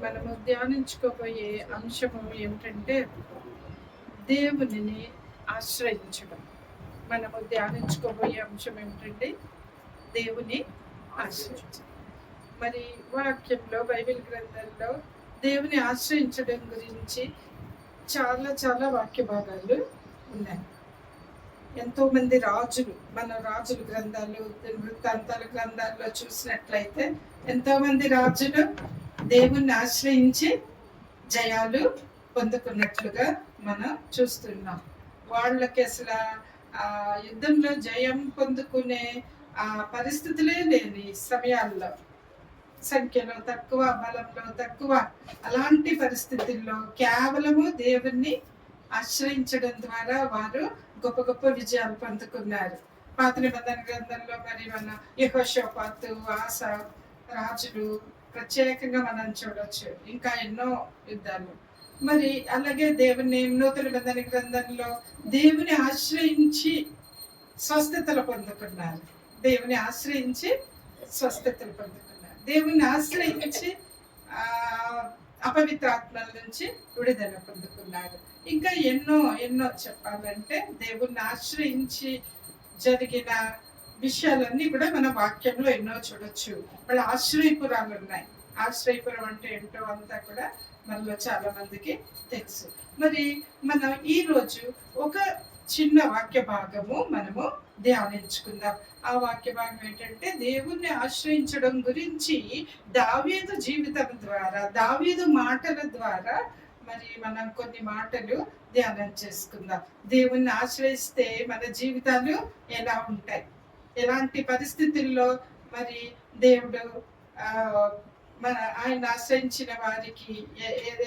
మనము ధ్యానించుకోబోయే అంశము ఏమిటంటే దేవునిని ఆశ్రయించడం. మనము ధ్యానించుకోబోయే అంశం ఏమిటంటే దేవుని ఆశ్రయించడం. మరి వాక్యంలో బైబిల్ గ్రంథంలో దేవుని ఆశ్రయించడం గురించి చాలా చాలా వాక్య భాగాలు ఉన్నాయి. ఎంతో మంది రాజులు, మన రాజుల గ్రంథాలు, వృత్తాంతాల గ్రంథాల్లో చూసినట్లయితే ఎంతో మంది రాజులు దేవుణ్ణి ఆశ్రయించి జయాలు పొందుకున్నట్లుగా మనం చూస్తున్నాం. వాళ్ళకి అసలు యుద్ధంలో జయం పొందుకునే పరిస్థితులే లేని సమయాల్లో, సంఖ్యలో తక్కువ, బలంలో తక్కువ, అలాంటి పరిస్థితుల్లో కేవలము దేవుణ్ణి ఆశ్రయించడం ద్వారా వారు గొప్ప గొప్ప విజయాలు పొందుకున్నారు. పాత నిబంధన గ్రంథంలో మరి మన యెహోషాపాతు, ఆసా రాజులు ప్రత్యేకంగా మనం చూడొచ్చు. ఇంకా ఎన్నో యుద్ధాలు. మరి అలాగే దేవుని నూతన నిబంధన గ్రంథంలో దేవుని ఆశ్రయించి స్వస్థతలు పొందుకున్నారు. దేవుని ఆశ్రయించి స్వస్థతలు పొందుకున్నారు. దేవుని ఆశ్రయించి అపవిత్రాత్మల నుంచి విడుదల పొందుకున్నారు. ఇంకా ఎన్నో ఎన్నో చెప్పాలంటే దేవుణ్ణి ఆశ్రయించి జరిగిన విషయాలన్నీ కూడా మన వాక్యంలో ఎన్నో చూడొచ్చు. వాళ్ళ ఆశ్రయపురాలు ఉన్నాయి. ఆశ్రయపురం అంటే ఏంటో అంతా కూడా మనలో చాలా మందికి తెలుసు. మరి మనం ఈ రోజు ఒక చిన్న వాక్య భాగము మనము ధ్యానించుకుందాం. ఆ వాక్య భాగం ఏంటంటే దేవుణ్ణి ఆశ్రయించడం గురించి దావీదు జీవితం ద్వారా, దావీదు మాటల ద్వారా మరి మనం కొన్ని మాటలు ధ్యానం చేసుకుందాం. దేవుణ్ణి ఆశ్రయిస్తే మన జీవితాలు ఎలా ఉంటాయి, ఎలాంటి పరిస్థితుల్లో మరి దేవుడు మన ఆయన ఆశ్రయించిన వారికి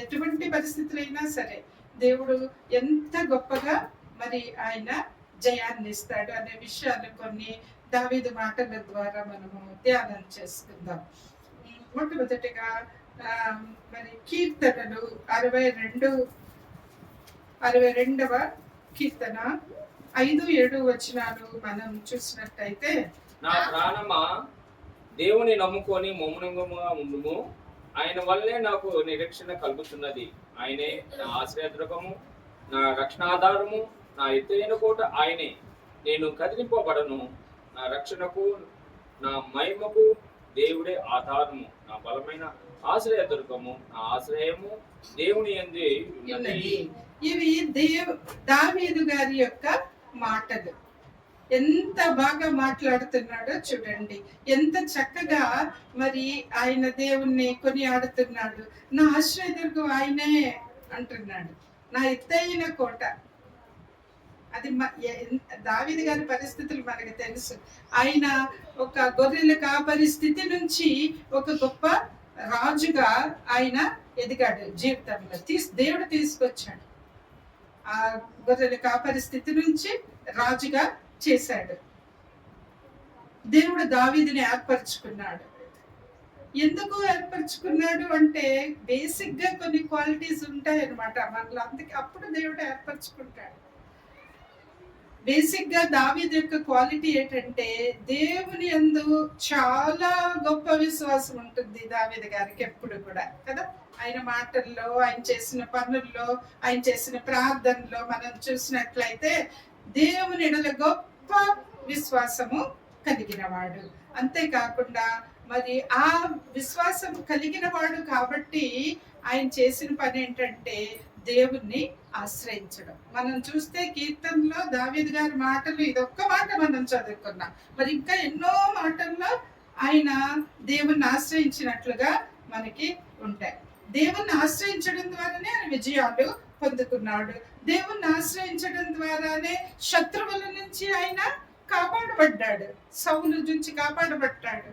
ఎటువంటి పరిస్థితులైనా సరే దేవుడు ఎంత గొప్పగా మరి ఆయన జయాన్ని ఇస్తాడు అనే విషయాలు కొన్ని దావీదు మాటల ద్వారా మనము ధ్యానం చేసుకుందాం. మొట్టమొదటిగా మరి కీర్తనలు 62వ కీర్తన 5-7 వచనాలు మనం చూసినట్టయితే, నా ప్రాణమా దేవుని నమ్ముకొని మౌనంగా ఉండుము, ఆయన వల్లే నాకు నిరీక్షణ కలుగుతున్నది. ఆయనే నా ఆశ్రయదుర్గము, నా రక్షణాధారము, నా ఎత్తైన కోట ఆయనే. నేను కదిలింపబడను. నా రక్షణకు, నా మహిమకు దేవుడే ఆధారము, నా బలమైన ఆశ్రయదుర్గము, నా ఆశ్రయము దేవుని యందే ఉన్నది. ఇవి దావీదు గారి యొక్క మాటలు. ఎంత బాగా మాట్లాడుతున్నాడో చూడండి. ఎంత చక్కగా మరి ఆయన దేవుణ్ణి కొనియాడుతున్నాడు. నా ఆశ్రయదుర్గం ఆయనే అంటున్నాడు, నా ఎత్తైన కోట. అది దావీదు గారి పరిస్థితులు మనకు తెలుసు. ఆయన ఒక గొర్రెల కాపరి స్థితి నుంచి ఒక గొప్ప రాజుగా ఆయన ఎదిగాడు. జీవితంలో దేవుడు తీసుకొచ్చాడు. ఆ గొర్రెల కాపరి స్థితి నుంచి రాజుగా చేశాడు. దేవుడు దావీదుని ఏర్పరచుకున్నాడు. ఎందుకు ఏర్పరచుకున్నాడు అంటే బేసిక్ గా కొన్ని క్వాలిటీస్ ఉంటాయి అన్నమాట మనలో. అందుకే అప్పుడు దేవుడు ఏర్పరచుకుంటాడు. బేసిక్ గా దావీదు యొక్క క్వాలిటీ ఏంటంటే దేవుని యందు చాలా గొప్ప విశ్వాసం ఉంటుంది దావీదు గారికి ఎప్పుడు కూడా కదా. ఆయన మాటల్లో, ఆయన చేసిన పనుల్లో, ఆయన చేసిన ప్రార్థనలో మనం చూసినట్లయితే దేవుని ఎడల గొప్ప విశ్వాసము కలిగిన వాడు. అంతేకాకుండా మరి ఆ విశ్వాసం కలిగిన వాడు కాబట్టి ఆయన చేసిన పని ఏంటంటే దేవుణ్ణి ఆశ్రయించడం. మనం చూస్తే కీర్తనలో దావీదు గారి మాటలు ఇదొక్క మాట మనం చదువుకున్నాం. మరి ఇంకా ఎన్నో మాటల్లో ఆయన దేవుణ్ణి ఆశ్రయించినట్లుగా మనకి ఉంటాయి. దేవుణ్ణి ఆశ్రయించడం ద్వారానే ఆయన విజయాలు పొందుకున్నాడు. దేవుణ్ణి ఆశ్రయించడం ద్వారానే శత్రువుల నుంచి ఆయన కాపాడబడ్డాడు. సౌలు నుంచి కాపాడబడ్డాడు,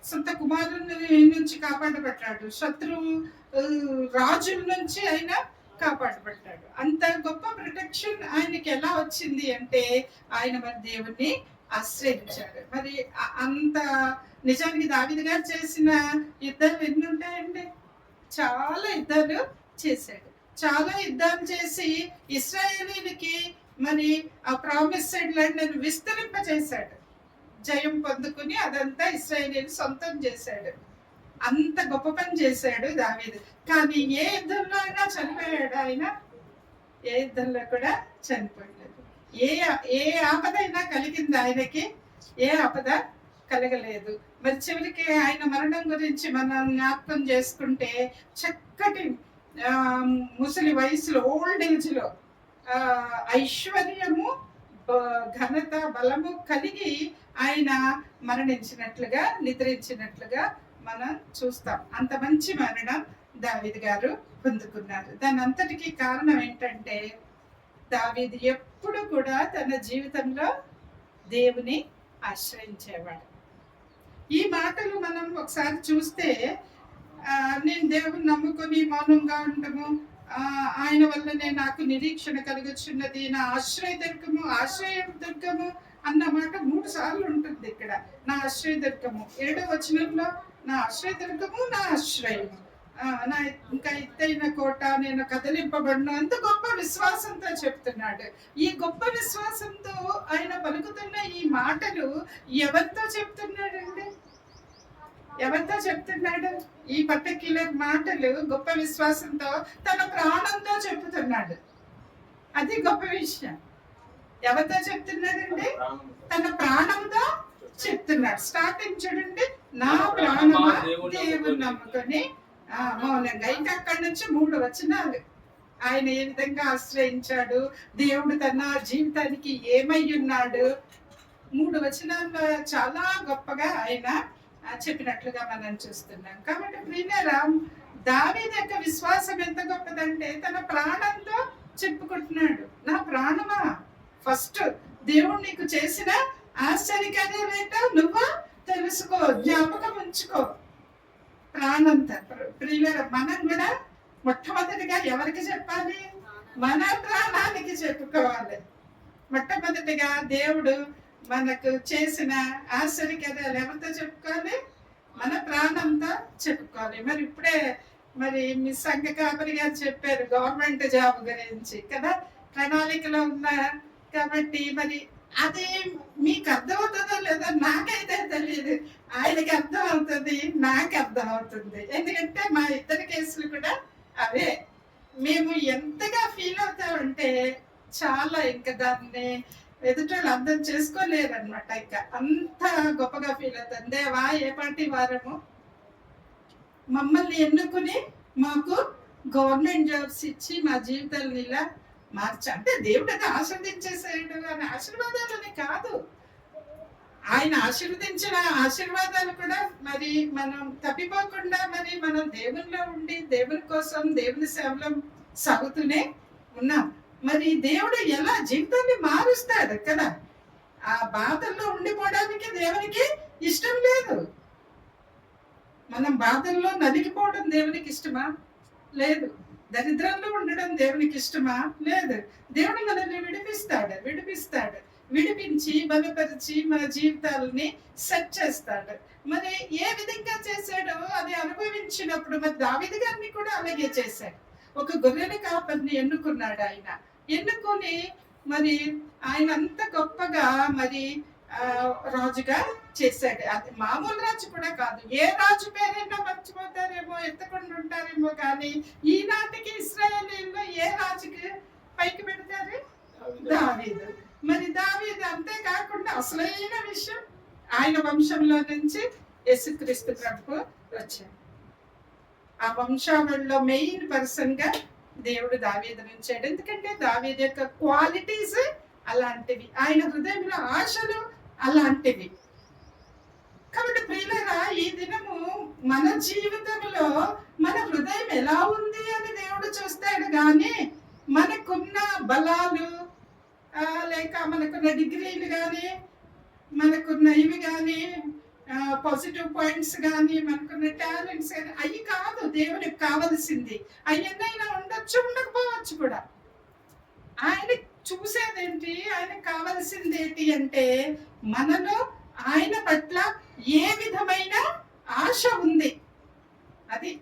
సొంత కుమారుని నుంచి కాపాడబడ్డాడు, శత్రువు రాజుల నుంచి ఆయన కాపాడబడ్డాడు. అంత గొప్ప ప్రొటెక్షన్ ఆయనకి ఎలా వచ్చింది అంటే ఆయన మరి దేవుణ్ణి ఆశ్రయించాడు. మరి అంత నిజానికి దావీదు గారు చేసిన యుద్ధాలు ఎన్ని ఉంటాయండి? చాలా యుద్ధాలు చేశాడు. చాలా యుద్ధాలు చేసి ఇశ్రాయేలీలకి మరి ఆ ప్రామిస్డ్ ల్యాండ్ విస్తరింపజేశాడు. జయం పొందుకుని అదంతా ఇశ్రాయేలీలు సొంతం చేశాడు. అంత గొప్ప పని చేశాడు దావీదు. కానీ ఏ యుద్ధంలో అయినా చనిపోయాడు ఆయన? ఏ యుద్ధంలో కూడా చనిపోయలేదు. ఏ ఏ ఆపదైనా కలిగింది ఆయనకి? ఏ ఆపద కలగలేదు. మరి చివరికి ఆయన మరణం గురించి మనం జ్ఞాపకం చేసుకుంటే చక్కటి ముసలి వయసులో, ఓల్డ్ ఏజ్ లో ఐశ్వర్యము, ఘనత, బలము కలిగి ఆయన మరణించినట్లుగా, నిద్రించినట్లుగా మనం చూస్తాం. అంత మంచి మరణం దావీదు గారు పొందుకున్నారు. దాని అంతటికి కారణం ఏంటంటే దావీదు ఎప్పుడు కూడా తన జీవితంలో దేవుని ఆశ్రయించేవాడు. ఈ మాటలు మనం ఒకసారి చూస్తే, నేను దేవుని నమ్ముకొని మౌనంగా ఉండము, ఆయన వల్లనే నాకు నిరీక్షణ కలుగుచున్నది, నా ఆశ్రయ దుర్గము అన్న మాట 3 సార్లు ఉంటుంది ఇక్కడ. నా ఆశ్రయ దుర్గము 7వ వచనంలో నా ఆశ్రయ దుర్గము, నా ఆశ్రయము, నా ఇంకా ఎత్తైన కోట, నేను కదిలింపబడను. అంత గొప్ప విశ్వాసంతో చెప్తున్నాడు. ఈ గొప్ప విశ్వాసంతో ఆయన పలుకుతున్న ఈ మాటలు ఎవరితో చెప్తున్నాడండి? ఎవరితో చెప్తున్నాడు? ఈ పర్టిక్యులర్ మాటలు గొప్ప విశ్వాసంతో తన ప్రాణంతో చెప్తున్నాడు. అది గొప్ప విషయం. ఎవరితో చెప్తున్నాడండి? తన ప్రాణంతో చెప్తున్నాడు. స్టార్టింగ్ చూడండి, నా ప్రాణమా దేవుని నమ్ముకొని మౌనంగా. ఇంకా అక్కడి నుంచి 3 వచనాలు ఆయన ఏ విధంగా ఆశ్రయించాడు, దేవుడు తన జీవితానికి ఏమై ఉన్నాడు, 3 వచనాల్లో చాలా గొప్పగా ఆయన చెప్పినట్లుగా మనం చూస్తున్నాం. కాబట్టి ప్రియరా, దావీదు యొక్క విశ్వాసం ఎంత గొప్పదంటే తన ప్రాణంతో చెప్పుకుంటున్నాడు. నా ప్రాణమా, ఫస్ట్ దేవుడు నీకు చేసిన ఆశ్చర్యకార్యాలేంటో నువ్వు తెలుసుకో, జ్ఞాపకం ఉంచుకో. ప్రాణంతో ప్రియుల, మనం కూడా మొట్టమొదటిగా ఎవరికి చెప్పాలి? మన ప్రాణానికి చెప్పుకోవాలి. మొట్టమొదటిగా దేవుడు మనకు చేసిన ఆశ్చర్యకార్యాలు ఎవరితో చెప్పుకోవాలి? మన ప్రాణంతో చెప్పుకోవాలి. మరి ఇప్పుడే మీ సంఘ కాపరి గారు చెప్పారు గవర్నమెంట్ జాబ్ గురించి కదా, ప్రణాళికలో ఉన్నా. కాబట్టి మరి అది మీకు అర్థమవుతుందో లేదో నాకైతే తెలియదు. ఆయనకి అర్థం అవుతుంది, నాకు అర్థం అవుతుంది. ఎందుకంటే మా ఇద్దరి కేసులు కూడా అవే. మేము ఎంతగా ఫీల్ అవుతామంటే చాలా, ఇంకా దాన్ని ఎదుటోళ్ళు అర్థం చేసుకోలేరు అనమాట. ఇంకా అంత గొప్పగా ఫీల్ అవుతాం. దేవా, ఏ పార్టీ వారము మమ్మల్ని ఎన్నుకుని మాకు గవర్నమెంట్ జాబ్స్ ఇచ్చి మా జీవితాలను ఇలా అంటే దేవుడు అది ఆశీర్వదించేసాడు అని ఆశీర్వాదాలని కాదు. ఆయన ఆశీర్వదించిన ఆశీర్వాదాలు కూడా మరి మనం తప్పిపోకుండా మనం దేవునిలో ఉండి దేవుని కోసం దేవుని సేవలో సాగుతూనే ఉన్నాం. మరి దేవుడు ఎలా జీవితాన్ని మారుస్తాడు కదా. ఆ బాధల్లో ఉండిపోవడానికి దేవునికి ఇష్టం లేదు. మనం బాధల్లో నలిగిపోవడం దేవునికి ఇష్టమా? లేదు. దరిద్రంలో ఉండడం దేవునికి ఇష్టమా? లేదు. దేవుడు మనల్ని విడిపిస్తాడు. విడిపించి బలపరిచి మన జీవితాలని సెట్ చేస్తాడు. మరి ఏ విధంగా చేశాడో అది అనుభవించినప్పుడు మరి దావీదు గారిని కూడా అలాగే చేశాడు. ఒక గొర్రెల కాపరిని ఎన్నుకున్నాడు. ఆయన ఎన్నుకొని మరి ఆయన అంత గొప్పగా రాజుగా చేశాడు. అది మామూలు రాజు కూడా కాదు. ఏ రాజు పేరైనా మర్చిపోతారేమో, ఎత్తకుండా ఉంటారేమో, కానీ ఈనాటికి ఇశ్రాయేలీయుల్లో ఏ రాజుకి పైకి పెడతారు? దావీదు. మరి దావీదు అంతేకాకుండా అసలైన విషయం, ఆయన వంశంలో నుంచి యేసుక్రీస్తు ప్రభు వచ్చాడు. ఆ వంశావళిలో మెయిన్ పర్సన్ గా దేవుడు దావీదును ఉంచాడు. ఎందుకంటే దావీదు యొక్క క్వాలిటీస్ అలాంటివి, ఆయన హృదయంలో ఆశలు అలాంటివి. కాబట్టి ప్రియులారా, ఈ దినము మన జీవితంలో మన హృదయం ఎలా ఉంది అని దేవుడు చూస్తాడు. కానీ మనకున్న బలాలు లేక మనకున్న డిగ్రీలు కానీ, మనకున్న ఇవి కానీ, పాజిటివ్ పాయింట్స్ కానీ, మనకున్న టాలెంట్స్ కానీ, అవి కాదు దేవునికి కావలసింది. అవన్నైనా ఉండొచ్చు, ఉండకపోవచ్చు కూడా. ఆయన చూసేదేంటి, ఆయనకు కావలసింది ఏంటి అంటే మనలో ఆయన పట్ల ఏ విధమైన ఆశ ఉంది. అది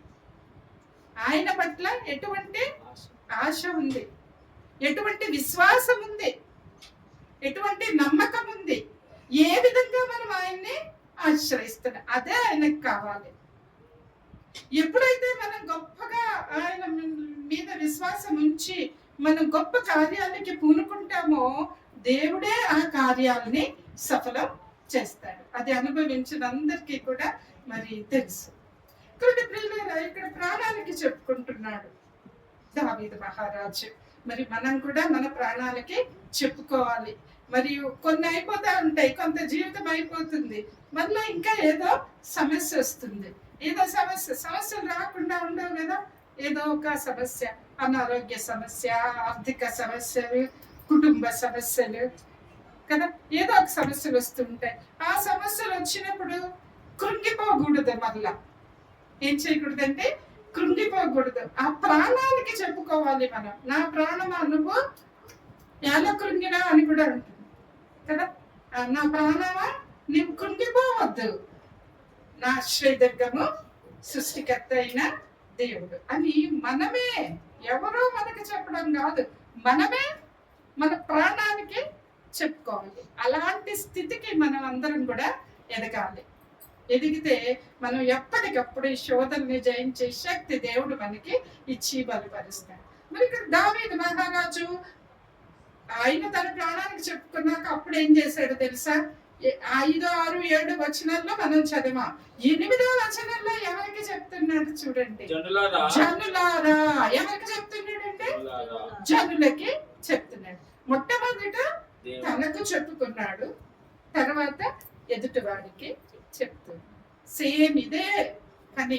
ఆయన పట్ల ఎటువంటి ఆశ ఉంది, ఎటువంటి విశ్వాసం ఉంది, ఎటువంటి నమ్మకం ఉంది, ఏ విధంగా మనం ఆయన్ని ఆశ్రయిస్తున్నాం, అదే ఆయనకు కావాలి. ఎప్పుడైతే మనం గొప్పగా ఆయన మీద విశ్వాసం ఉంచి మనం గొప్ప కార్యాలకి పూనుకుంటామో దేవుడే ఆ కార్యాలని సఫలం చేస్తాడు. అది అనుభవించిన అందరికీ కూడా మరి తెలుసు. కాబట్టి ప్రియులారా, ఇక్కడ ప్రాణాలకి చెప్పుకుంటున్నాడు దావీదు మహారాజు. మరి మనం కూడా మన ప్రాణాలకి చెప్పుకోవాలి. మరియు కొన్ని అయిపోతా ఉంటాయి, కొంత జీవితం అయిపోతుంది, మళ్ళీ ఇంకా ఏదో సమస్య వస్తుంది. ఏదో సమస్యలు రాకుండా ఉండవు కదా. ఏదో ఒక సమస్య, అనారోగ్య సమస్య, ఆర్థిక సమస్యలు, కుటుంబ సమస్యలు కదా, ఏదో ఒక సమస్యలు వస్తుంటాయి. ఆ సమస్యలు వచ్చినప్పుడు కృంగిపోకూడదు. మళ్ళా ఏం చేయకూడదంటే కృంగిపోకూడదు. ఆ ప్రాణానికి చెప్పుకోవాలి మనం, నా ప్రాణమా నువ్వు ఎలా కృంగినా అని కూడా ఉంటుంది కదా. నా ప్రాణమా నువ్వు కృంగిపోవద్దు, నా ఆశ్రయదుర్గము సృష్టికర్త అయిన దేవుడు అని మనమే, ఎవరో మనకి చెప్పడం కాదు, మనమే మన ప్రాణానికి చెప్పుకోవాలి. అలాంటి స్థితికి మనం అందరం కూడా ఎదగాలి. ఎదిగితే మనం ఎప్పటికప్పుడు ఈ శోధనని జయించే శక్తి దేవుడు మనకి ఇచ్చి బలపరుస్తాడు. మరి ఇక్కడ దావీదు మహారాజు ఆయన తన ప్రాణానికి చెప్పుకున్నాక అప్పుడు ఏం చేశాడు తెలుసా? 5, 6, 7 వచనాల్లో మనం చదివా. 8వ వచనంలో ఎవరికి చెప్తున్నాడు చూడండి. జనులారా. ఎవరికి చెప్తున్నాడంటే జనులకి చెప్తున్నాడు. మొట్టమొదట తనకు చెప్పుకున్నాడు, తర్వాత ఎదుటివాడికి చెప్తుంది. సేమ్ ఇదే పని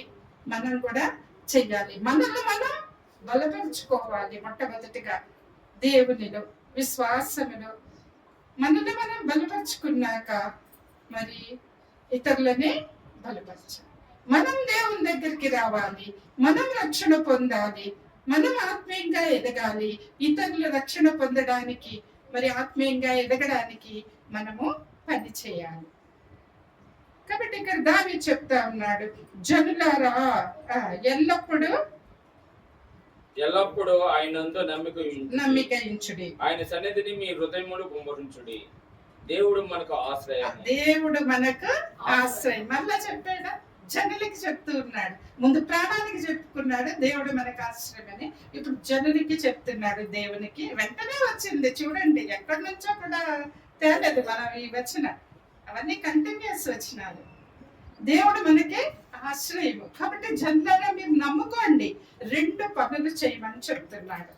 మనం కూడా చెయ్యాలి. మనల్ని మనం బలపరుచుకోవాలి. మొట్టమొదటిగా దేవునిలో, విశ్వాసములో మనల్ని మనం బలపరుచుకున్నాక మరి ఇతరులని బలపరచాలి. మనం దేవుని దగ్గరికి రావాలి, మనం రక్షణ పొందాలి, మనం ఆత్మీయంగా ఎదగాలి. ఇతరుల రక్షణ పొందడానికి మరి ఆత్మీయంగా ఎదగడానికి మనము పని చేయాలి. కాబట్టి ఇక్కడ దావీదు చెప్తా ఉన్నాడు, జనులారా ఎల్లప్పుడూ ఆయనందు నమ్మిక ఉంచుడి, ఆయన సన్నిధిని మీ హృదయములు గుమ్మరించుడి. దేవుడు మనకు ఆశ్రయం. దేవుడు మనకు ఆశ్రయం. మళ్ళా చెప్పాడా? జనులకి చెప్తూ ఉన్నాడు. ముందు ప్రాణానికి చెప్పుకున్నాడు దేవుడు మనకు ఆశ్రయం అని, ఇప్పుడు జనులకి చెప్తున్నాడు. దేవునికి వెంటనే వచ్చింది చూడండి, ఎక్కడి నుంచో కూడా తేలేదు మనం ఈ వచ్చిన, అవన్నీ కంటిన్యూస్ వచ్చినాడు. దేవుడు మనకి ఆశ్రయము. కాబట్టి జనులారా మీరు నమ్ముకోండి, 2 పనులు చేయమని చెప్తున్నాడు.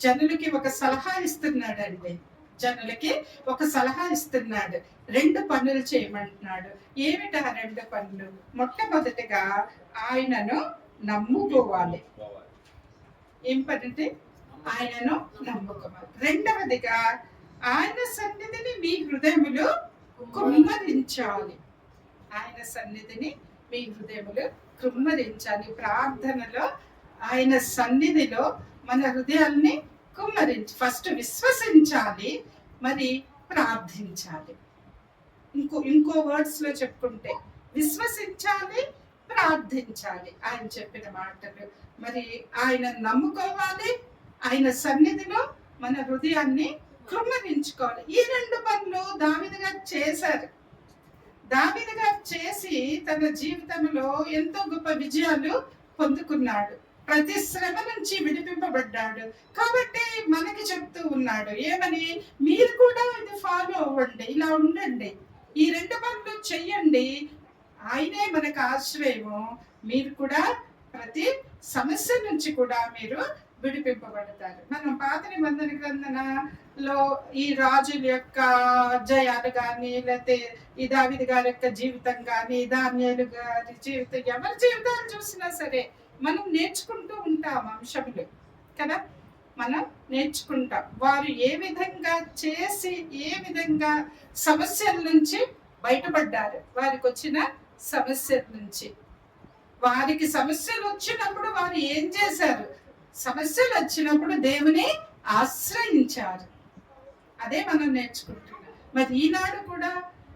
జనులకి ఒక సలహా ఇస్తున్నాడండి. జనులకి ఒక సలహా ఇస్తున్నాడు, 2 పనులు చేయమంటున్నాడు. ఏమిటా 2 పనులు? మొట్టమొదటిగా ఆయనను నమ్ముకోవాలి. ఏం పనంటే ఆయనను నమ్ముకోవాలి. రెండవదిగా ఆయన సన్నిధిని మీ హృదయములు కుమ్మరించాలి. ఆయన సన్నిధిని మీ హృదయములు కుమ్మరించాలి. ప్రార్థనలో ఆయన సన్నిధిలో మన హృదయాల్ని కుమ్మరించి ఫస్ట్ విశ్వసించాలి, మరి ప్రార్థించాలి. ఇంకో వర్డ్స్ లో చెప్పుకుంటే విశ్వసించాలి, ప్రార్థించాలి. ఆయన చెప్పిన మాటలు మరి ఆయన నమ్ముకోవాలి, ఆయన సన్నిధిలో మన హృదయాన్ని కుమ్మరించుకోవాలి. ఈ 2 పనులు దావీదు గారు చేశారు. దావీదు గారు చేసి తన జీవితంలో ఎంతో గొప్ప విజయాలు పొందుకున్నాడు. ప్రతి శ్రమ నుంచి విడిపింపబడ్డాడు. కాబట్టి మనకి చెప్తూ ఉన్నాడు ఏమని? మీరు కూడా ఇది ఫాలో అవ్వండి, ఇలా ఉండండి, ఈ 2 పనులు చెయ్యండి, ఆయనే మనకు ఆశ్రయము. మీరు కూడా ప్రతి సమస్య నుంచి కూడా మీరు విడిపింపబడతారు. మనం పాత నిబంధన గ్రంథంలో ఈ రాజుల యొక్క జయాలు కానీ, లేకపోతే ఈ దావీదు గారి యొక్క జీవితం కానీ, దానియేలు గారి జీవితం, ఎవరి జీవితాలు చూసినా సరే మనం నేర్చుకుంటూ ఉంటాం అంశములు కదా. మనం నేర్చుకుంటాం వారు ఏ విధంగా చేసి ఏ విధంగా సమస్యల నుంచి బయటపడ్డారు. వారికి వచ్చిన సమస్యల నుంచి, వారికి సమస్యలు వచ్చినప్పుడు వారు ఏం చేశారు? సమస్యలు వచ్చినప్పుడు దేవుని ఆశ్రయించారు. అదే మనం నేర్చుకుంటున్నాం. మరి ఈనాడు కూడా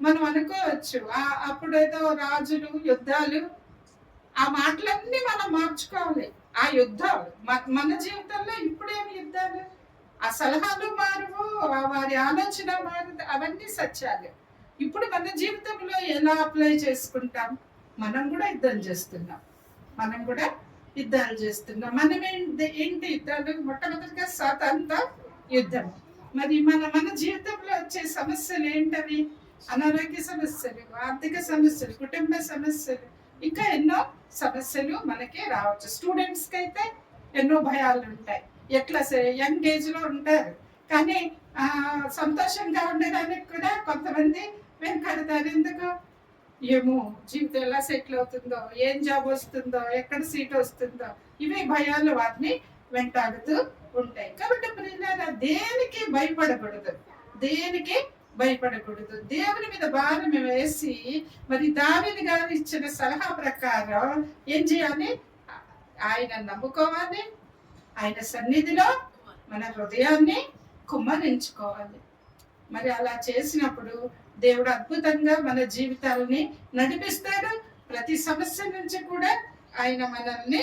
మనం అనుకోవచ్చు అప్పుడేదో రాజులు, యుద్ధాలు, ఆ మాటలన్నీ మనం మార్చుకోవాలి. ఆ యుద్ధాలు మన జీవితంలో ఇప్పుడేమి యుద్ధాలు? ఆ సలహాలు మారువు, వారి ఆలోచన మారు, అవన్నీ సత్యాలు. ఇప్పుడు మన జీవితంలో ఎలా అప్లై చేసుకుంటాం? మనం కూడా యుద్ధం చేస్తున్నాం. మనం కూడా యుద్ధాలు చేస్తున్నాం. మనం ఏంటి యుద్ధాలు? మొట్టమొదటిగా సాతానుతో యుద్ధం. మరి మన జీవితంలో వచ్చే సమస్యలు ఏంటవి? అనారోగ్య సమస్యలు, ఆర్థిక సమస్యలు, కుటుంబ సమస్యలు, ఇంకా ఎన్నో సమస్యలు మనకి రావచ్చు. స్టూడెంట్స్కి అయితే ఎన్నో భయాలు ఉంటాయి. ఎట్లా యంగ్ ఏజ్ లో ఉంటారు, కానీ సంతోషంగా ఉండడానికి కూడా కొంతమంది వెనకాడతారు. ఎందుకు? ఏమో జీవితం ఎలా సెటిల్ అవుతుందో, ఏం జాబ్ వస్తుందో, ఎక్కడ సీట్ వస్తుందో, ఇవే భయాలు వారిని వెంటాడుతూ ఉంటాయి. కాబట్టి ప్రియులారా, దేనికి భయపడకూడదు, దేనికి భయపడకూడదు. దేవుని మీద భారం వేసి, మరి దావీదు గారు ఇచ్చిన సలహా ప్రకారం ఏం చేయాలి? ఆయన నమ్ముకోవాలి, ఆయన సన్నిధిలో మన హృదయాన్ని కుమ్మరించుకోవాలి. మరి అలా చేసినప్పుడు దేవుడు అద్భుతంగా మన జీవితాలని నడిపిస్తాడు. ప్రతి సమస్య నుంచి కూడా ఆయన మనల్ని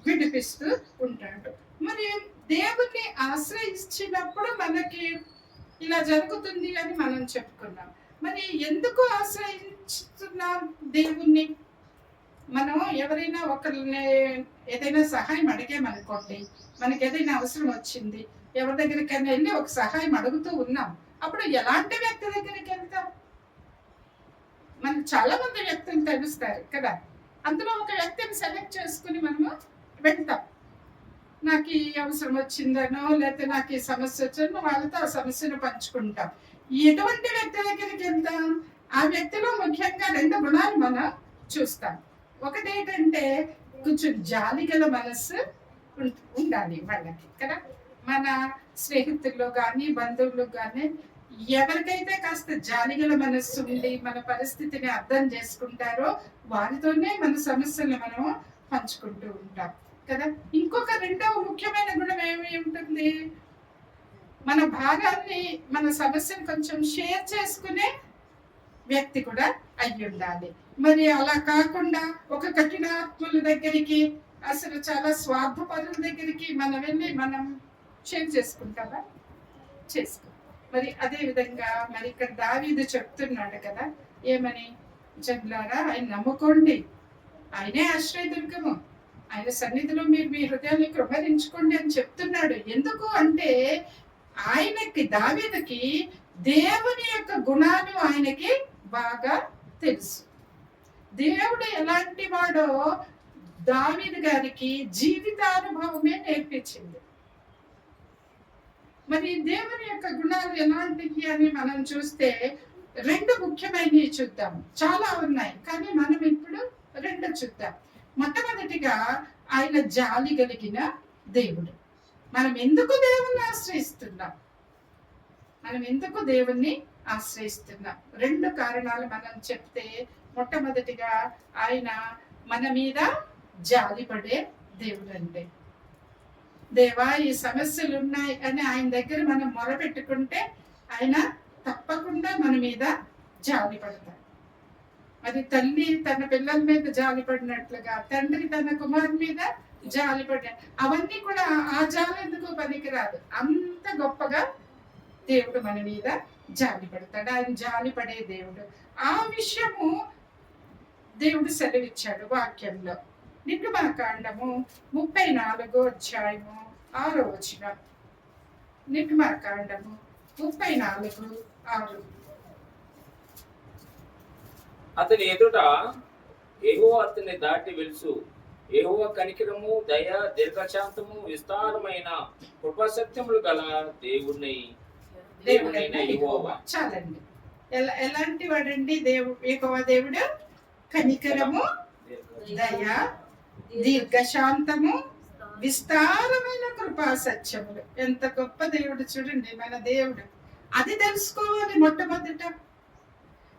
విడిపిస్తూ ఉంటాడు. మరి దేవుణ్ణి ఆశ్రయించినప్పుడు మనకి ఇలా జరుగుతుంది అని మనం చెప్పుకున్నాం. మరి ఎందుకు ఆశ్రయిస్తున్నాం దేవుణ్ణి? మనం ఎవరైనా ఒకరిని ఏదైనా సహాయం అడిగామనుకోండి, మనకి ఏదైనా అవసరం వచ్చింది, ఎవరి దగ్గరికైనా వెళ్ళి ఒక సహాయం అడుగుతూ ఉన్నాం, అప్పుడు ఎలాంటి వ్యక్తి దగ్గరికి వెళ్తాం? మనకు చాలా మంది వ్యక్తులు తెలుస్తారు కదా, అందులో ఒక వ్యక్తిని సెలెక్ట్ చేసుకుని మనము వెళ్తాం. నాకు ఈ అవసరం వచ్చిందనో, లేకపోతే నాకు ఈ సమస్య వచ్చిందో వాళ్ళతో ఆ సమస్యను పంచుకుంటాం. ఎటువంటి వ్యక్తి దగ్గరికి వెళ్తాం? ఆ వ్యక్తిలో ముఖ్యంగా 2 గుణాలు మనం చూస్తాం. ఒకటి ఏంటంటే, కొంచెం జాలి గల మనస్సు ఉండాలి వాళ్ళకి కదా. మన స్నేహితుల్లో కానీ బంధువుల్లో కానీ ఎవరికైతే కాస్త జాలిగల మనస్సు ఉండి మన పరిస్థితిని అర్థం చేసుకుంటారో వారితోనే మన సమస్యలు మనం పంచుకుంటూ ఉంటాం కదా. ఇంకొక 2వ ముఖ్యమైన గుణం ఏమి ఉంటుంది? మన భారాన్ని, మన సమస్యను కొంచెం షేర్ చేసుకునే వ్యక్తి కూడా అయి ఉండాలి. మరి అలా కాకుండా ఒక కఠినాత్ముల దగ్గరికి, అసలు చాలా స్వార్థపరుల దగ్గరికి మనం వెళ్ళి మనం షేర్ చేసుకుంటామా? చేసుకో. మరి అదే విధంగా మరి ఇక్కడ దావీదు చెప్తున్నాడు కదా, ఏమని? జనులారా, ఆయన నమ్ముకోండి, ఆయనే ఆశ్రయదుర్గము, ఆయన సన్నిధిలో మీరు మీ హృదయాన్ని కృపరించుకోండి అని చెప్తున్నాడు. ఎందుకు అంటే, ఆయనకి, దావీదుకి దేవుని యొక్క గుణాలు ఆయనకి బాగా తెలుసు. దేవుడు ఎలాంటి వాడో దావీదు గారికి జీవితానుభవమే నేర్పించింది. మరి దేవుని యొక్క గుణాలు ఎలాంటివి అని మనం చూస్తే 2 ముఖ్యమైనవి చూద్దాం. చాలా ఉన్నాయి, కానీ మనం ఇప్పుడు 2 చూద్దాం. మొట్టమొదటిగా, ఆయన జాలి కలిగిన దేవుడు. మనం ఎందుకు దేవుణ్ణి ఆశ్రయిస్తున్నాం? మనం ఎందుకు దేవుణ్ణి ఆశ్రయిస్తున్నాం? 2 కారణాలు మనం చెప్తే, మొట్టమొదటిగా ఆయన మన మీద జాలిపడే దేవుడు. అంటే, దేవా ఈ సమస్యలు ఉన్నాయి అని ఆయన దగ్గర మనం మొరపెట్టుకుంటే ఆయన తప్పకుండా మన మీద జాలి పడతాడు. అది తల్లి తన పిల్లల మీద జాలి పడినట్లుగా తండ్రి తన కుమారుని మీద జాలి పడ్డాడు. అవన్నీ కూడా ఆ జాలి ఎందుకు పనికిరాదు, అంత గొప్పగా దేవుడు మన మీద జాలి పడతాడు. ఆయన జాలి పడే దేవుడు. ఆ విషయము దేవుడు సెలవిచ్చాడు వాక్యంలో. నిర్గమకాండము 34వ అధ్యాయము 6వ వచనం. నిర్గమకాండము 34:6. అతని ఎదుట యెహోవా అతన్ని దాటి వెలుసు. యెహోవా కనికరము, దయ, దీర్ఘశాంతము, విస్తారమైన కృపాసత్యములు గల దేవుడైన యెహోవా. చాలండి. ఎలాంటి వాడండి యెహోవా దేవుడు? కనికరము, దయ, దీర్ఘశాంతము, విస్తారమైన కృపా సత్యములు. ఎంత గొప్ప దేవుడు చూడండి మన దేవుడు. అది తెలుసుకోవాలి మొట్టమొదట.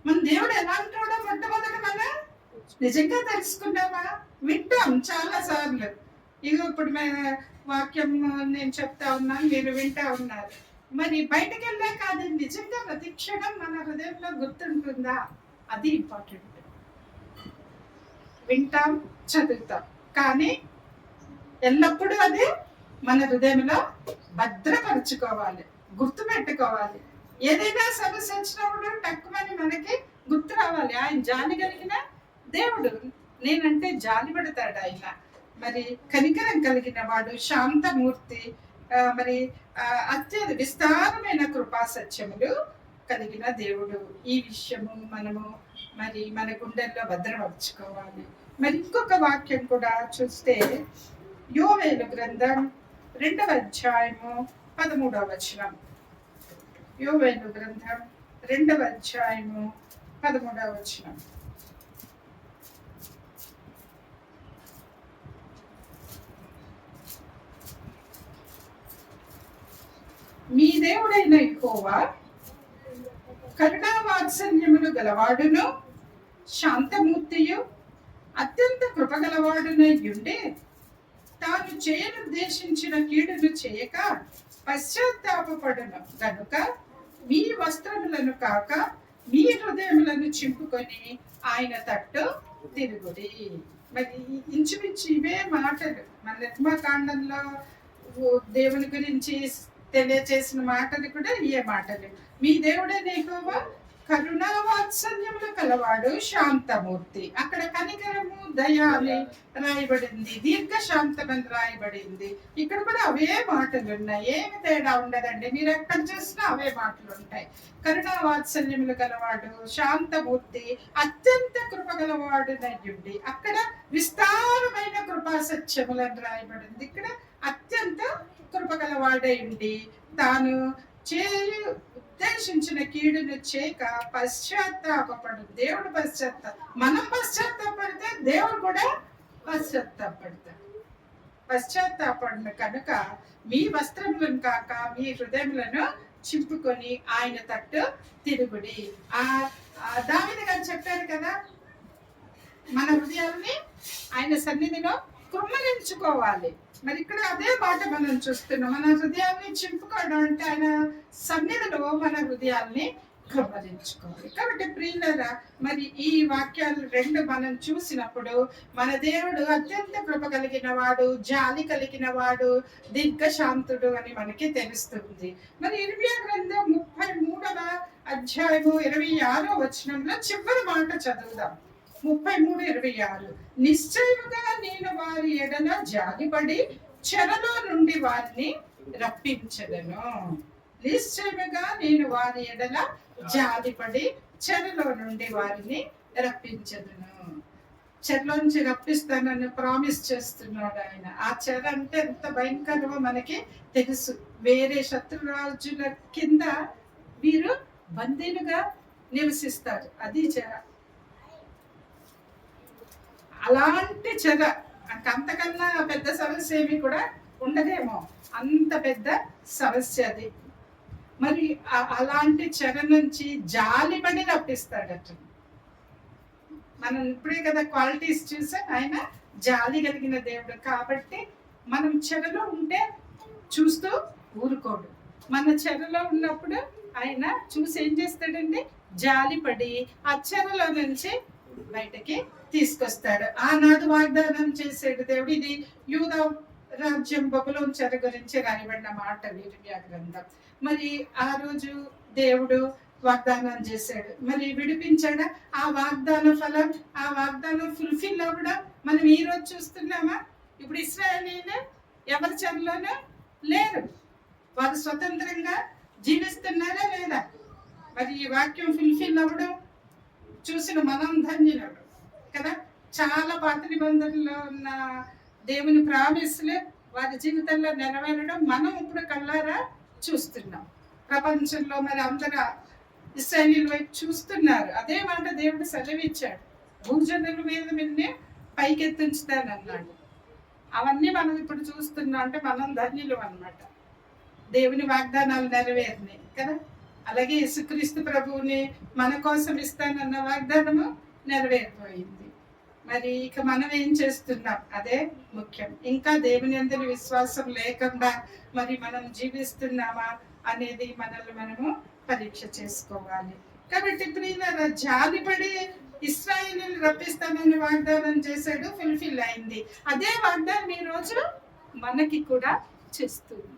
మన దేవుడు ఎలా అంటాడో మొట్టమొదట మనం నిజంగా తెలుసుకున్నామా? వింటాం చాలా సార్లు. ఇగో ఇప్పుడు వాక్యం నేను చెప్తా ఉన్నాను, మీరు వింటా ఉన్నారు. మరి బయటకు వెళ్ళాక అది నిజంగా ప్రతి క్షణం మన హృదయంలో గుర్తుంటుందా? అది ఇంపార్టెంట్. వింటాం, చదువుతాం, కానీ ఎల్లప్పుడూ అది మన హృదయంలో భద్రపరుచుకోవాలి, గుర్తుపెట్టుకోవాలి. ఏదైనా సమస్య వచ్చినప్పుడు తక్కువని మనకి గుర్తు రావాలి, ఆయన జాలి కలిగిన దేవుడు నేనంటే జాలి పడతాడు ఆయన. మరి కనికరం కలిగిన వాడు, శాంతమూర్తి, మరి అత్యధిక విస్తారమైన కృపా సత్యములు కలిగిన దేవుడు. ఈ విషయము మనము మరి మన గుండెల్లో భద్రపరచుకోవాలి. మరి ఇంకొక వాక్యం కూడా చూస్తే యోవేలు గ్రంథం 2వ అధ్యాయము 13వ వచనం. యోవేలు గ్రంథం 2వ అధ్యాయము 13వ వచనం. మీ దేవుడైన యెహోవా కరుణా వాత్సల్యములు గలవాడును శాంతమూర్తియు అత్యంత కృపగలవాడునై ఉండి తాను చేయనుద్దేశించిన కీడును చేయక పశ్చాత్తాపపడును గనుక మీ వస్త్రములను కాక మీ హృదయములను చింపుకొని ఆయన తట్టు తిరుగుడి. మరి ఇంచుమించు ఇవే మాటలు మన నిర్మాకాండంలో దేవుని గురించి తెలియచేసిన మాటలు కూడా ఇవే మాటలు. మీ దేవుడైన యెహోవా కరుణా వాత్సల్యములు కలవాడు శాంతమూర్తి. అక్కడ కనికరము, దయ అని రాయబడింది, దీర్ఘశాంతమని రాయబడింది. ఇక్కడ కూడా అవే మాటలు ఉన్నాయి, ఏమి తేడా ఉండదండి. మీరు ఎక్కడ చూసినా అవే మాటలు ఉంటాయి. కరుణా వాత్సల్యములు గలవాడు శాంతమూర్తి అత్యంత కృపగలవాడు నయ్యుండి. అక్కడ విస్తారమైన కృపా సత్యములని రాయబడింది. ఇక్కడ అత్యంత కృపగలవాడై ఉండి తాను ఉద్దేశించిన కీడును చేయక పశ్చాత్తాపడు. దేవుడు మనం పశ్చాత్తాపడితే దేవుడు కూడా పశ్చాత్తాపడతాడు. పశ్చాత్తాపడిన కనుక మీ వస్త్రములను కాక మీ హృదయములను చింపుకొని ఆయన తట్టు తిరుగుడి. దావీదు గారు చెప్పారు కదా, మన హృదయాల్ని ఆయన సన్నిధిలో కుమ్మరించుకోవాలి. మరి ఇక్కడ అదే మాట మనం చూస్తున్నాం. మన హృదయాన్ని చింపుకోవడం అంటే ఆయన సన్నిధిలో మన హృదయాల్ని కుమ్మరించుకోవాలి. కాబట్టి ప్రియులారా, మరి ఈ వాక్యాలు రెండు మనం చూసినప్పుడు మన దేవుడు అత్యంత కృప కలిగిన వాడు, జాలి కలిగిన వాడు, దీర్ఘశాంతుడు అని మనకి తెలుస్తుంది. మరి ఇర్మియా గ్రంథం 33వ అధ్యాయము 26వ వచనంలో చివరి మాట చదువుదాం. 33:26. నిశ్చయముగా నేను వారి ఎడల జాలిపడి చెరలో నుండి వారిని రప్పించదను. నిశ్చయముగా నేను వారి ఎడల జాలిపడి చెరలో నుండి వారిని రప్పించదను. చెరలోంచి రప్పిస్తానని ప్రామిస్ చేస్తున్నాడు ఆయన. ఆ చెర అంటే ఎంత భయంకరమో మనకి తెలుసు. వేరే శత్రురాజుల కింద వీరు బందీలుగా నివసిస్తారు. అది చెర. అలాంటి చెర అంతకన్నా పెద్ద సమస్య ఏమి కూడా ఉండదేమో, అంత పెద్ద సమస్య అది. మరి అలాంటి చెర నుంచి జాలిపడి రప్పిస్తాడట. మనం ఇప్పుడే కదా క్వాలిటీస్ చూసాం. ఆయన జాలి కలిగిన దేవుడు కాబట్టి మనం చెరలో ఉంటే చూస్తూ ఊరుకోడు. మన చెరలో ఉన్నప్పుడు ఆయన చూసి ఏం చేస్తాడండి, జాలిపడి ఆ చెరలో నుంచి బయటకి తీసుకొస్తాడు. ఆనాడు వాగ్దానం చేసేడు దేవుడు. ఇది యూదా రాజ్యం బబులోను చెర గురించి రాయబడిన మాట ఇర్మియా గ్రంథం. మరి ఆ రోజు దేవుడు వాగ్దానం చేశాడు, మరి విడిపించాడా? ఆ వాగ్దాన ఫలం, ఆ వాగ్దానం ఫుల్ఫిల్ అవ్వడం మనం ఈ రోజు చూస్తున్నామా? ఇప్పుడు ఇశ్రాయేలీయులు ఎవరి చెరలోనూ లేరు, వారు స్వతంత్రంగా జీవిస్తున్నారా లేదా? మరి ఈ వాక్యం ఫుల్ఫిల్ అవ్వడం చూసిన మనం ధన్యులు కదా. చాలా పాత నిబంధనలో ఉన్న దేవుని ప్రామిస్లు వారి జీవితంలో నెరవేరడం మనం ఇప్పుడు కళ్ళారా చూస్తున్నాం. ప్రపంచంలో మరి అందరూ ఇశ్రాయేలీయుల వైపు చూస్తున్నారు. అదే మాట దేవుడు సెలవిచ్చాడు, భూజనుల మీద నిన్నే పైకెత్తించుతానన్నాడు. అవన్నీ మనం ఇప్పుడు చూస్తున్నాం. అంటే మనం ధన్యులు అన్నమాట. దేవుని వాగ్దానాలు నెరవేరినాయి కదా. అలాగే యేసుక్రీస్తు ప్రభువుని మన కోసం ఇస్తానన్న వాగ్దానము నెరవేరిపోయింది. మరి ఇక మనం ఏం చేస్తున్నాం అదే ముఖ్యం. ఇంకా దేవుని యందు విశ్వాసం లేకుండా మరి మనం జీవిస్తున్నామా అనేది మనల్ని మనము పరీక్ష చేసుకోవాలి. కాబట్టి ప్రియులారా, జాలిపడి ఇశ్రాయేలీయులను రప్పిస్తానని వాగ్దానం చేశాడు, ఫుల్ఫిల్ అయింది. అదే వాగ్దానం ఈ రోజు మనకి కూడా చేస్తుంది.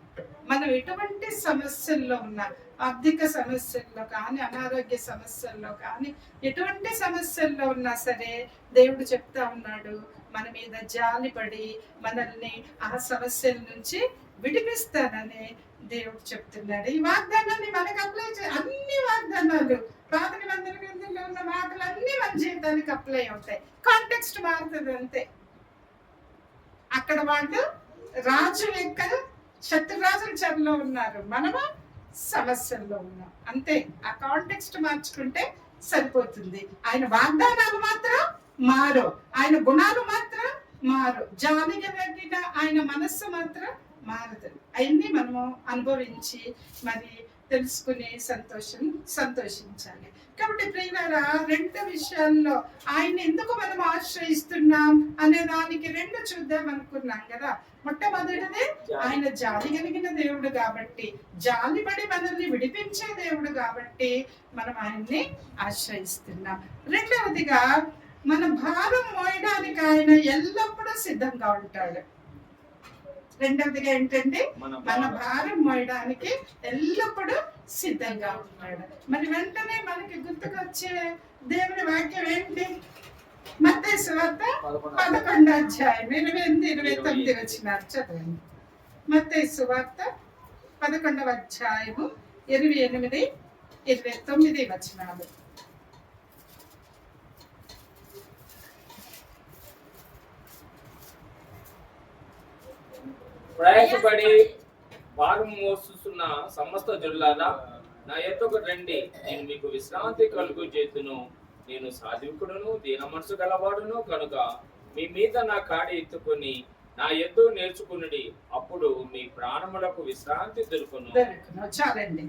మనం ఎటువంటి సమస్యల్లో ఉన్నా, ఆర్థిక సమస్యల్లో కానీ, అనారోగ్య సమస్యల్లో కానీ, ఎటువంటి సమస్యల్లో ఉన్నా సరే దేవుడు చెప్తా ఉన్నాడు, మన మీద జాలిపడి మనల్ని ఆ సమస్యల నుంచి విడిపిస్తానని దేవుడు చెప్తున్నాడు. ఈ వాగ్దానాన్ని మనకు అప్లై అన్ని వాగ్దానాలు పాత నిబంధన గ్రంథంలో ఉన్న మాటలు అన్ని మన జీవితానికి అప్లై అవుతాయి. కాంటెక్స్ట్ మారుతుంది అంతే. అక్కడ వాళ్ళు రాజు యొక్క శత్రురాజుల చెరలో ఉన్నారు, మనము సమస్యల్లో ఉన్నాం అంతే. ఆ కాంటెక్స్ట్ మార్చుకుంటే సరిపోతుంది. ఆయన వాగ్దానాలు మాత్రం మారు, ఆయన గుణాలు మాత్రం మారు, జాలిగా తగ్గిన ఆయన మనస్సు మాత్రం మారదు. అవన్నీ మనము అనుభవించి మరి తెలుసుకుని సంతోషించాలి. కాబట్టి ప్రియులారా, రెండు విషయాల్లో ఆయన ఎందుకు మనం ఆశ్రయిస్తున్నాం అనే దానికి రెండు చూద్దాం అనుకున్నాం కదా. మొట్టమొదటిది ఆయన జాలి కలిగిన దేవుడు కాబట్టి, జాలిపడి మనల్ని విడిపించే దేవుడు కాబట్టి మనం ఆయన్ని ఆశ్రయిస్తున్నాం. రెండవదిగా మన భారం మోయడానికి ఆయన ఎల్లప్పుడూ సిద్ధంగా ఉంటాడు. రెండవదిగా ఏంటంటే మన భారం మోయడానికి ఎల్లప్పుడూ సిద్ధంగా ఉంటాడు. మరి వెంటనే మనకి గుర్తుకొచ్చే దేవుని వాక్యం ఏంటి? మత్తయి సువార్త 11వ అధ్యాయం 28-29 వచనాలు చదవండి. మత్తయి సువార్త 11వ అధ్యాయము 28-29 వచనాలు. ప్రయాసపడి భారం మోస్తున్న సమస్త జనులారా, నా యొద్దకు రండి, నేను మీకు విశ్రాంతి కలుగు చేతును. నేను సాధికుడును, దీన మనసు గలవాడును కనుక మీ మీద నా కాడి ఎత్తుకొని నా యొద్ద నేర్చుకునుడి, అప్పుడు మీ ప్రాణములకు విశ్రాంతి దొరుకును. చాలండి,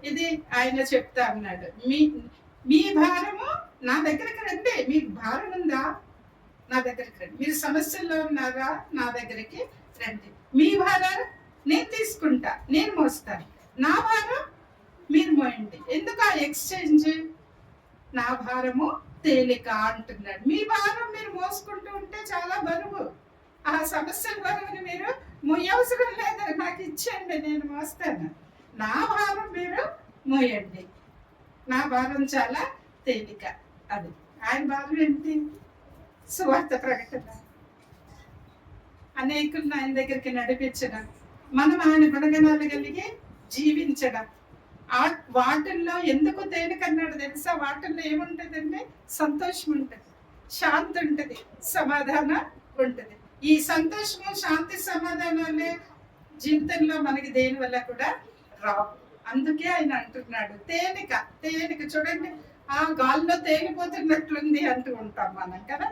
ఇది ఆయన చెప్తా అన్నాడు. మీ భారము నా దగ్గరికి రండి. మీకు భారం ఉందా? నా దగ్గరికి రండి. మీరు సమస్యల్లో ఉన్నారా? నా దగ్గరికి రండి. మీ భారం నేను తీసుకుంటా, నేను మోస్తాను. నా భారం మీరు మోయండి. ఎందుకు ఆ ఎక్స్చేంజ్? నా భారము తేలిక అంటున్నాడు. మీ భారం మీరు మోసుకుంటూ ఉంటే చాలా బరువు. ఆ సమస్యల బరువుని మీరు మోయవసరం లేదు, నాకు ఇచ్చేయండి, నేను మోస్తాను. నా భారం మీరు మోయండి. నా భారం చాలా తేలిక. అది ఆయన భారం ఏంటి? సువార్త ప్రకటన, అనేకులను ఆయన దగ్గరికి నడిపించడం, మనం ఆయన గుణగణాలు కలిగి జీవించడం. వాటిల్లో ఎందుకు తేలికన్నాడు తెలుసా? వాటిల్లో ఏముంటుందంటే సంతోషం ఉంటుంది, శాంతి ఉంటుంది, సమాధానం ఉంటుంది. ఈ సంతోషము, శాంతి, సమాధానాలే జీవితంలో మనకి దేని వల్ల కూడా రావు. అందుకే ఆయన అంటున్నాడు తేలిక. తేలిక చూడండి, ఆ గాల్లో తేలిపోతున్నట్లుంది అంటూ ఉంటాం మనం కదా.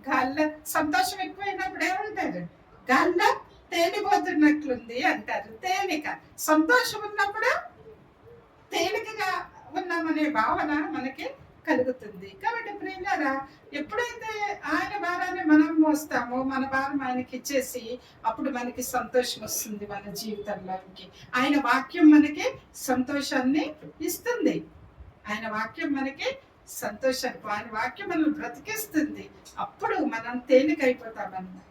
గాల్లో సంతోషం ఎక్కువైనప్పుడు ఏమంటారు? గాల్లో తేలిపోతున్నట్లుంది అంటారు. తేలిక. సంతోషం ఉన్నప్పుడు తేలికగా ఉన్నామనే భావన మనకి కలుగుతుంది. కాబట్టి ప్రియులారా, ఎప్పుడైతే ఆయన భారాన్ని మనం మోస్తామో, మన భారం ఆయనకి ఇచ్చేసి, అప్పుడు మనకి సంతోషం వస్తుంది మన జీవితంలోకి. ఆయన వాక్యం మనకి సంతోషాన్ని ఇస్తుంది. ఆయన వాక్యం మనకి సంతోషాన్ని, ఆయన వాక్యం మనల్ని బ్రతికిస్తుంది. అప్పుడు మనం తేలికైపోతామన్నమాట.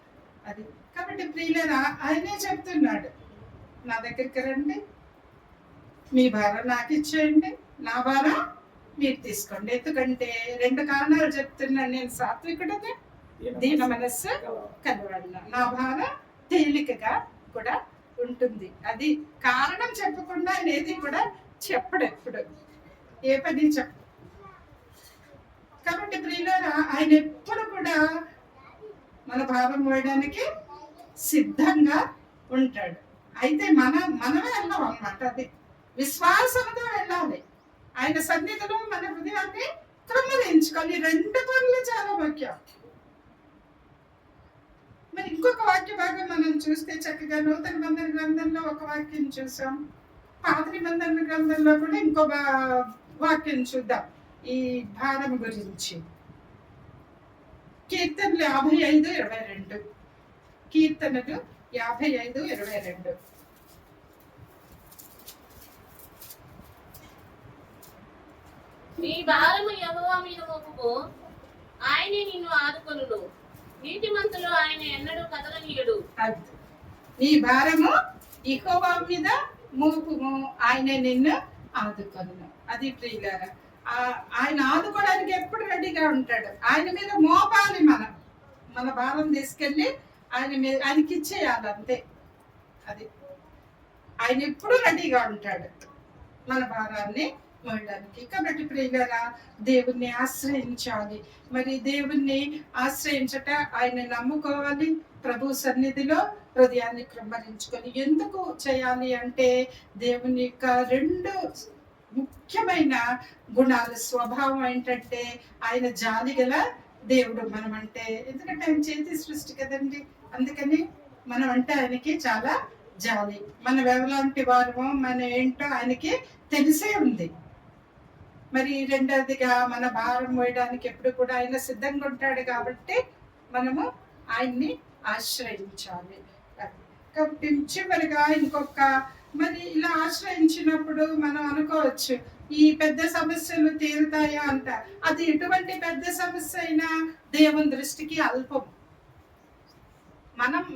అది కాబట్టి ప్రియులారా, ఆయనే చెప్తున్నాడు, నా దగ్గరికి రండి, మీ భారం నాకు ఇచ్చేయండి, నా భారం మీరు తీసుకోండి. ఎందుకంటే రెండు కారణాలు చెప్తున్నాను నేను. సాత్వికుడగా, దీన మనస్సు కలవాడిన. నా భారం తేలికగా కూడా ఉంటుంది. అది కారణం చెప్పకుండా ఆయన ఏది కూడా చెప్పడు, ఎప్పుడు ఏ పని చెప్ప. కాబట్టి ప్రియులారా, ఆయన ఎప్పుడు కూడా మన భారం మోయడానికి సిద్ధంగా ఉంటాడు. అయితే మనమే వెళ్ళాం అన్నమాట. అది విశ్వాసంతో వెళ్ళాలి. ఆయన సన్నిధిలో మన హృదయాన్ని క్రమరించుకోవాలి. రెండు పనులు చాలా ముఖ్యం. మరి ఇంకొక వాక్య భాగం మనం చూస్తే చక్కగా నూతన నిబంధన గ్రంథంలో ఒక వాక్యం చూసాం, పాత నిబంధన గ్రంథంలో కూడా ఇంకో వాక్యం చూద్దాం ఈ భారం గురించి. కీర్తనలు 55:22. కీర్తనలు 55:22. నీ భారము యెహోవా మీద మోపుకో, ఆయనే నిన్ను ఆదుకొనును. నీతిమంతులు ఆయన ఎన్నడూ కదలనీయడు. నీ భారము యెహోవా మీద మోపుము, ఆయనే నిన్ను ఆదుకొనును. అది ప్రియులారా, ఆయన ఆదుకోవడానికి ఎప్పుడు రెడీగా ఉంటాడు. ఆయన మీద మోపాలి, మన భారం తీసుకెళ్ళి ఆయనకి ఇచ్చేయాలి, అంతే. అది ఆయన ఎప్పుడు రెడీగా ఉంటాడు మన భారాన్ని మోయడానికి. కాబట్టి ప్రియులారా, దేవుణ్ణి ఆశ్రయించాలి. మరి దేవుణ్ణి ఆశ్రయించట, ఆయన నమ్ముకోవాలి, ప్రభు సన్నిధిలో హృదయాన్ని కృంభరించుకొని. ఎందుకు చేయాలి అంటే దేవుని యొక్క 2 ముఖ్యమైన గుణాలు, స్వభావం ఏంటంటే ఆయన జాలి గల దేవుడు మనమంటే. ఎందుకంటే ఆయన చేతి సృష్టి కదండి, అందుకని మనం అంటే ఆయనకి చాలా జాలి. మనం ఎవలాంటి వారమో మన ఏంటో ఆయనకి తెలిసే ఉంది. మరి రెండవదిగా మన భారం మోయడానికి ఎప్పుడు కూడా ఆయన సిద్ధంగా ఉంటాడు. కాబట్టి మనము ఆయన్ని ఆశ్రయించాలి. కాబట్టి చివరిగా ఇంకొక, మరి ఇలా ఆశ్రయించినప్పుడు మనం అనుకోవచ్చు, ఈ పెద్ద సమస్యలు తీరుతాయా అంట. అది ఎటువంటి పెద్ద సమస్య అయినా దేవుని దృష్టికి అల్పం.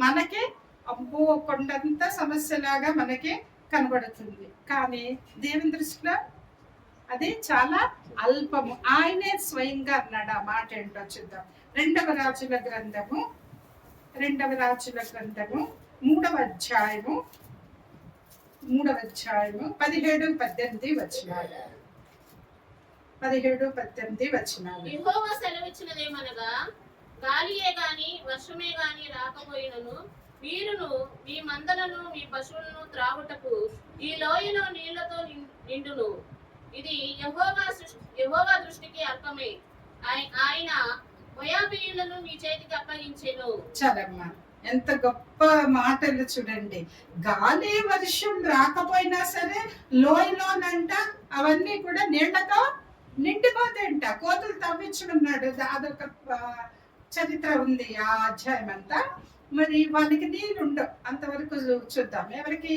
మనకి అబ్బో కొండంత సమస్యలాగా మనకి కనబడుతుంది, కానీ దేవుని దృష్టిలో అది చాలా అల్పము. ఆయనే స్వయంగా అన్నాడు. ఆ మాట ఏంటో చూద్దాం. 2వ రాజుల గ్రంథము 3వ అధ్యాయము 17-18 వచనాలు. 17-18 వచనాలు. యెహోవా సెలవిచ్చినదేమనగా, గాలియే గాని వర్షమే గాని రాకపోయినను మీరును మీ మందలను మీ పశువులను త్రాగుటకు ఈ లోయలో నీళ్లతో నిండును. ఇది యెహోవా దృష్టికి అల్పమే. ఆయన మోయాబీయులను మీ చేతికి అప్పగించెను. చాలమ్మా, ఎంత గొప్ప మాటలు చూడండి. గాలి వర్షం రాకపోయినా సరే లోయలోనంట అవన్నీ కూడా నీళ్లతో నిండిపోతాయంట. కోతులు తవ్వించుకున్నాడు, అదొక చరిత్ర ఉంది ఆ అధ్యాయం అంతా. మరి వాళ్ళకి నీళ్ళు ఉండవు అంతవరకు చూద్దాం. ఎవరికి?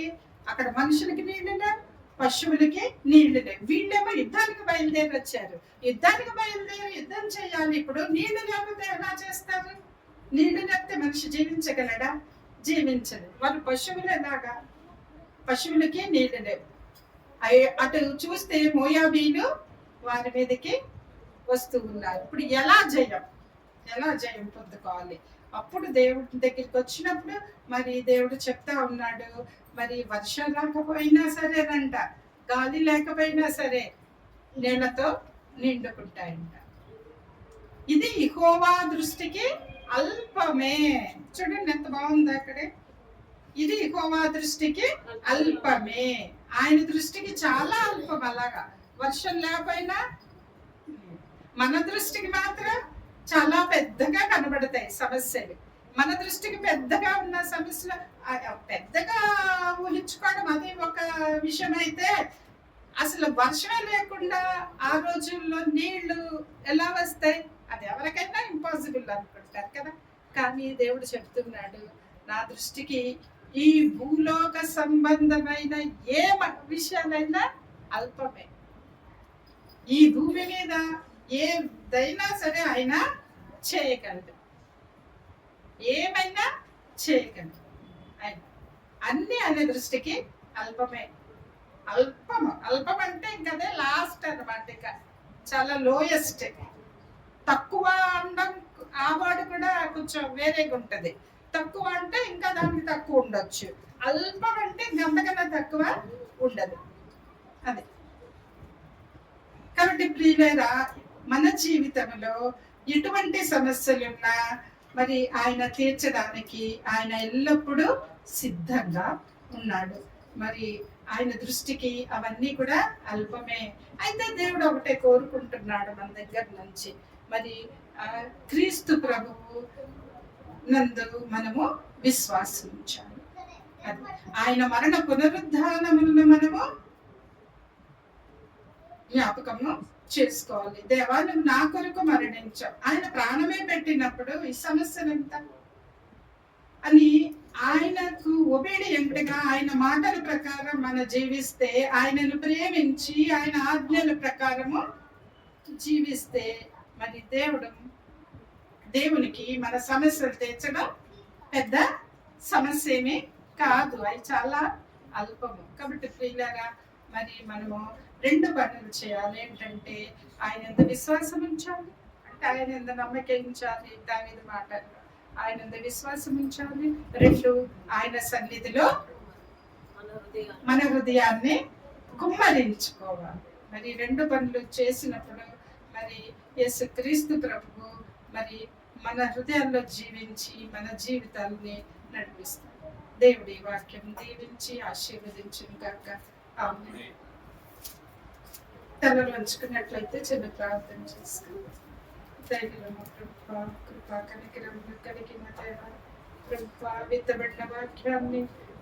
అక్కడ మనుషులకి నీళ్ళు లేవు, పశువులకి నీళ్లు లేవు. వీళ్ళేమో యుద్ధానికి బయలుదేరి వచ్చారు. యుద్ధం చేయాలి. ఇప్పుడు నీళ్లు లేకపోతే ఎలా చేస్తారు? నీళ్లు లేకపోతే మనిషి జీవించగలడా? జీవించదు. వాళ్ళు పశువులు ఎలాగా? పశువులకి నీళ్లు లేవు. అటు చూస్తే మోయాబీలు వారి మీదకి వస్తూ ఉన్నారు. ఇప్పుడు ఎలా జయం పొందుకోవాలి? అప్పుడు దేవుడి దగ్గరికి వచ్చినప్పుడు మరి దేవుడు చెప్తా ఉన్నాడు, మరి వర్షం రాకపోయినా సరేనంట, గాలి లేకపోయినా సరే నీళ్లతో నిండుకుంటాయంట. ఇది యెహోవా దృష్టికి అల్పమే. చూడండి ఎంత బాగుంది అక్కడే. ఇది యెహోవా దృష్టికి అల్పమే. ఆయన దృష్టికి చాలా అల్పం. అలాగా వర్షం లేకపోయినా మన దృష్టికి మాత్రం చాలా పెద్దగా కనబడతాయి సమస్యలు. మన దృష్టికి పెద్దగా ఉన్న సమస్యలు పెద్దగా ఊహించుకోవడం అది ఒక విషయం అయితే, అసలు వర్షమే లేకుండా ఆ రోజుల్లో నీళ్లు ఎలా వస్తాయి? అది ఎవరికైనా ఇంపాసిబుల్ అనుకుంటారు కదా. కానీ దేవుడు చెప్తున్నాడు, నా దృష్టికి ఈ భూలోక సంబంధమైన ఏ విషయాలైనా అల్పమే. ఈ భూమి మీద ఏదైనా సరే ఆయన చేయగలడు, ఏమైనా చేయగలడు. ఆయన అన్ని అనే దృష్టికి అల్పమే. అల్పం అంటే ఇంకదే లాస్ట్ అన్నమాట. ఇక చాలా లోయెస్ట్. తక్కువ అనడం ఆ వాడు కూడా కొంచెం వేరేగా ఉంటది. తక్కువ అంటే ఇంకా దానికి తక్కువ ఉండొచ్చు. అల్పం అంటే గంతకన్నా తక్కువ ఉండదు. అది కాబట్టి ప్రియులారా, మన జీవితంలో ఎటువంటి సమస్యలున్నా మరి ఆయన తీర్చడానికి ఆయన ఎల్లప్పుడూ సిద్ధంగా ఉన్నాడు. మరి ఆయన దృష్టికి అవన్నీ కూడా అల్పమే. అయితే దేవుడు ఒకటే కోరుకుంటున్నాడు మన దగ్గర నుంచి, మరి క్రీస్తు ప్రభువు నందు మనము విశ్వాసం ఉంచాలి. ఆయన మరణ పునరుద్ధానములను మనము జ్ఞాపకము చేసుకోవాలి. దేవా, నువ్వు నా కొరకు మరణించావు, ఆయన ప్రాణమే పెట్టినప్పుడు ఈ సమస్యలంతా అని ఆయనకు ఒబీడియంట్ గా ఆయన మాటల ప్రకారం మనం జీవిస్తే, ఆయనను ప్రేమించి ఆయన ఆజ్ఞల ప్రకారము జీవిస్తే, మరి దేవునికి మన సమస్యలు తీర్చడం పెద్ద సమస్య ఏమీ కాదు, అవి చాలా అల్పము. కాబట్టి ప్రియులారా, మరి మనము 2 పనులు చేయాలి. ఏంటంటే ఆయన ఎంత విశ్వాసం ఉంచాలి అంటే ఆయన ఎంత నమ్మకించాలి. దావీదు మాటల్లో ఆయన ఎంత విశ్వాసం ఉంచాలి. 2, ఆయన సన్నిధిలో మన హృదయాన్ని కుమ్మరించుకోవాలి. మరి 2 పనులు చేసినప్పుడు మరి యేసుక్రీస్తు ప్రభువు మరి మన హృదయాల్లో జీవించి మన జీవితాలని నడిపిస్తాడు. దేవుడి వాక్యం దీవించి ఆశీర్వదించును గాక. ఆమేన్. తలలు వంచుకున్నట్లయితే చిన్న ప్రార్థన చేసుకుందాం. దైవము కృప కృపా కనికరములు కలిగిన దేవ, కృప విత్తబడిన వాక్యాన్ని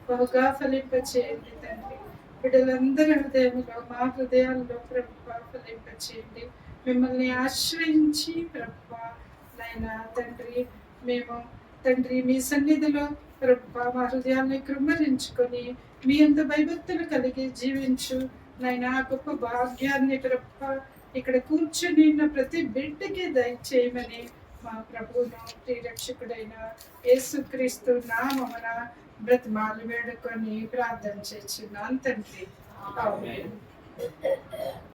బహుగా ఫలింపచేయండి తండ్రి. బిడ్డలందరి హృదయంలో మా హృదయాల్లో ప్రభువా ఫలింపచేయండి. మిమ్మల్ని ఆశ్రయించి ప్రభువా నాయనా తండ్రి, మేము తండ్రి మీ సన్నిధిలో ప్రభువా మా హృదయాన్ని కృమ్మరించుకొని మీ అంత భయభక్తులు కలిగి జీవించు నాయనా గొప్ప భాగ్యాన్ని ప్రభువా ఇక్కడ కూర్చొని ఉన్న ప్రతి బిడ్డకి దయచేయమని మా ప్రభువును ప్రియరక్షకుడైన యేసుక్రీస్తు నామమున బ్రతిమాలు వేడుకొని ప్రార్థన చేస్తున్నాను తండ్రి. ఆమేన్.